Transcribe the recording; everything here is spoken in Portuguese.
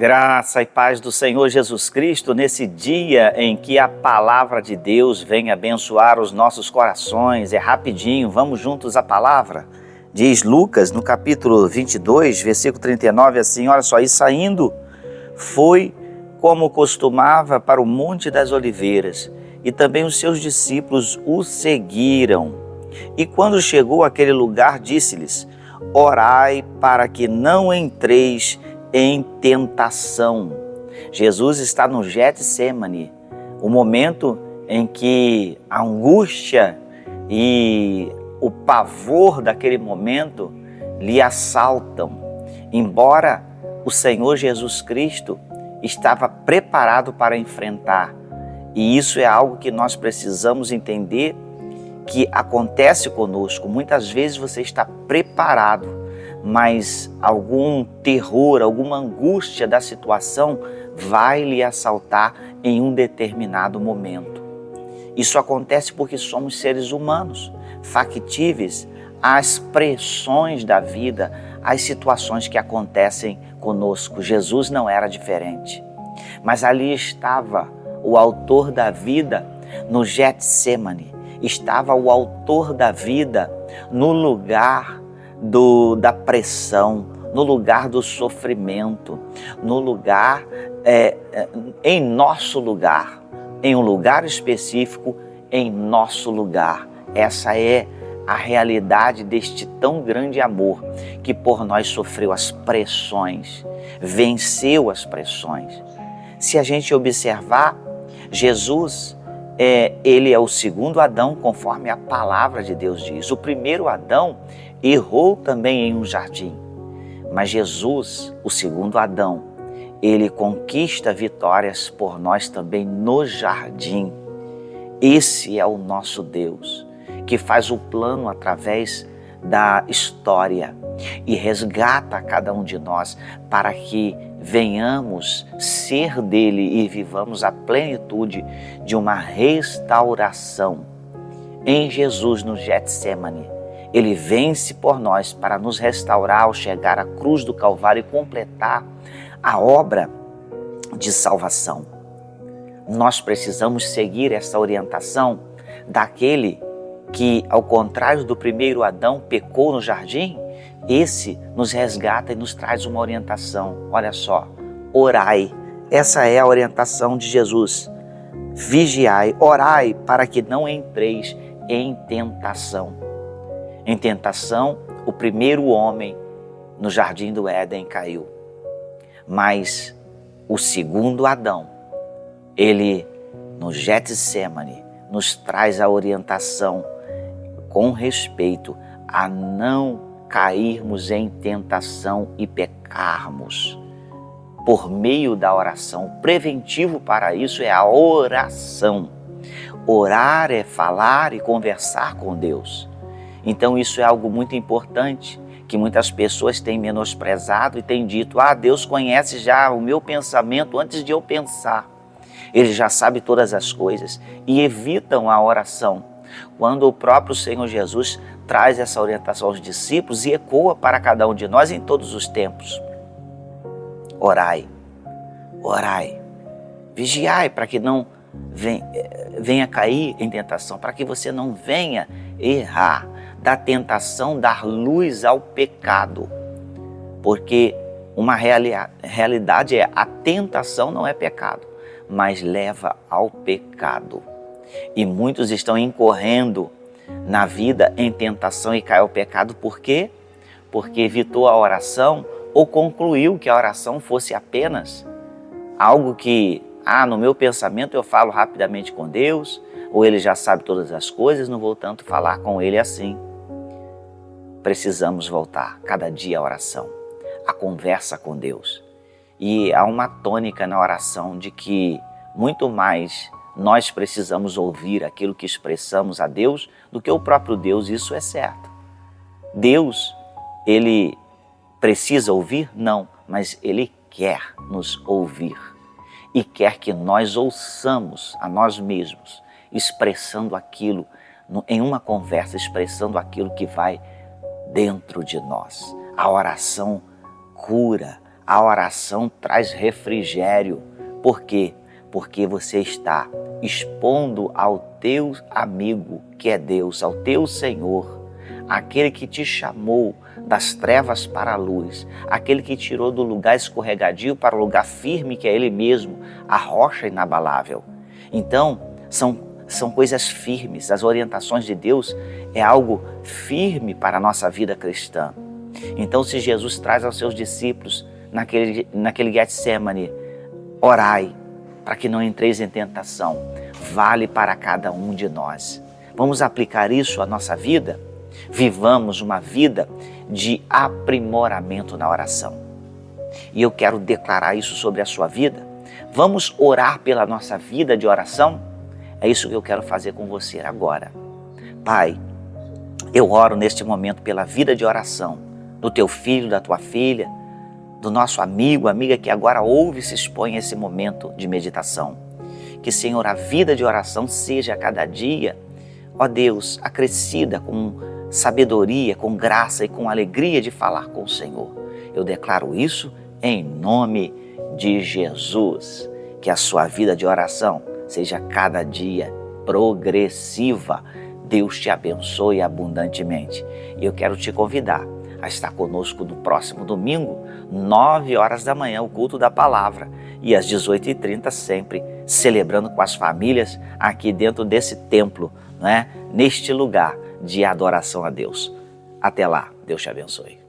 Graça e paz do Senhor Jesus Cristo, nesse dia em que a palavra de Deus vem abençoar os nossos corações. É rapidinho, vamos juntos à palavra. Diz Lucas, no capítulo 22, versículo 39, assim, olha só, e saindo, foi como costumava para o Monte das Oliveiras, e também os seus discípulos o seguiram. E quando chegou àquele lugar, disse-lhes, orai para que não entreis em tentação. Jesus está no Getsemane, o momento em que a angústia e o pavor daquele momento lhe assaltam. Embora o Senhor Jesus Cristo estava preparado para enfrentar, e isso é algo que nós precisamos entender que acontece conosco. Muitas vezes você está preparado, mas algum terror, alguma angústia da situação vai lhe assaltar em um determinado momento. Isso acontece porque somos seres humanos, factíveis às pressões da vida, às situações que acontecem conosco. Jesus não era diferente, mas ali estava o autor da vida no Getsemane, estava o autor da vida no lugar da pressão, no lugar do sofrimento, no lugar, em nosso lugar, em um lugar específico, em nosso lugar. Essa é a realidade deste tão grande amor que por nós sofreu as pressões, venceu as pressões. Se a gente observar, Jesus, ele é o segundo Adão, conforme a palavra de Deus diz. O primeiro Adão errou também em um jardim, mas Jesus, o segundo Adão, ele conquista vitórias por nós também no jardim. Esse é o nosso Deus, que faz o plano através da história e resgata cada um de nós para que venhamos ser dele e vivamos a plenitude de uma restauração. Em Jesus, no Getsemane, ele vence por nós para nos restaurar ao chegar à cruz do Calvário e completar a obra de salvação. Nós precisamos seguir essa orientação daquele que, ao contrário do primeiro Adão, pecou no jardim. Esse nos resgata e nos traz uma orientação. Olha só, orai. Essa é a orientação de Jesus. Vigiai, orai para que não entreis em tentação. Em tentação, o primeiro homem no jardim do Éden caiu. Mas o segundo Adão, ele no Getsemane nos traz a orientação com respeito a não cairmos em tentação e pecarmos. Por meio da oração, o preventivo para isso é a oração. Orar é falar e conversar com Deus. Então isso é algo muito importante, que muitas pessoas têm menosprezado e têm dito, Deus conhece já o meu pensamento antes de eu pensar. Ele já sabe todas as coisas e evitam a oração. Quando o próprio Senhor Jesus traz essa orientação aos discípulos e ecoa para cada um de nós em todos os tempos. Orai, orai, vigiai para que não venha cair em tentação, para que você não venha errar. Da tentação dar luz ao pecado, porque uma realidade é a tentação não é pecado, mas leva ao pecado. E muitos estão incorrendo na vida em tentação e cai ao pecado. Por quê? Porque evitou a oração ou concluiu que a oração fosse apenas algo que, no meu pensamento eu falo rapidamente com Deus, ou ele já sabe todas as coisas, não vou tanto falar com ele assim. Precisamos voltar cada dia à oração, à conversa com Deus. E há uma tônica na oração de que muito mais nós precisamos ouvir aquilo que expressamos a Deus do que o próprio Deus, isso é certo. Deus, ele precisa ouvir? Não, mas ele quer nos ouvir e quer que nós ouçamos a nós mesmos, expressando aquilo, em uma conversa, expressando aquilo que vai dentro de nós. A oração cura, A oração traz refrigério. Por quê? Porque você está expondo ao teu amigo, que é Deus, ao teu Senhor, aquele que te chamou das trevas para a luz, aquele que tirou do lugar escorregadio para o lugar firme, que é Ele mesmo, a rocha inabalável. Então, são coisas firmes. As orientações de Deus é algo firme para a nossa vida cristã. Então, se Jesus traz aos seus discípulos, naquele Getsemane, orai para que não entreis em tentação, vale para cada um de nós. Vamos aplicar isso à nossa vida? Vivamos uma vida de aprimoramento na oração. E eu quero declarar isso sobre a sua vida. Vamos orar pela nossa vida de oração? É isso que eu quero fazer com você agora. Pai, eu oro neste momento pela vida de oração do teu filho, da tua filha, do nosso amigo, amiga que agora ouve e se expõe a esse momento de meditação. Que, Senhor, a vida de oração seja a cada dia, ó Deus, acrescida com sabedoria, com graça e com alegria de falar com o Senhor. Eu declaro isso em nome de Jesus. Que a sua vida de oração seja cada dia progressiva. Deus te abençoe abundantemente. E eu quero te convidar a estar conosco no próximo domingo, 9 horas da manhã, o culto da palavra, e às 18h30 sempre celebrando com as famílias aqui dentro desse templo, neste lugar de adoração a Deus. Até lá, Deus te abençoe.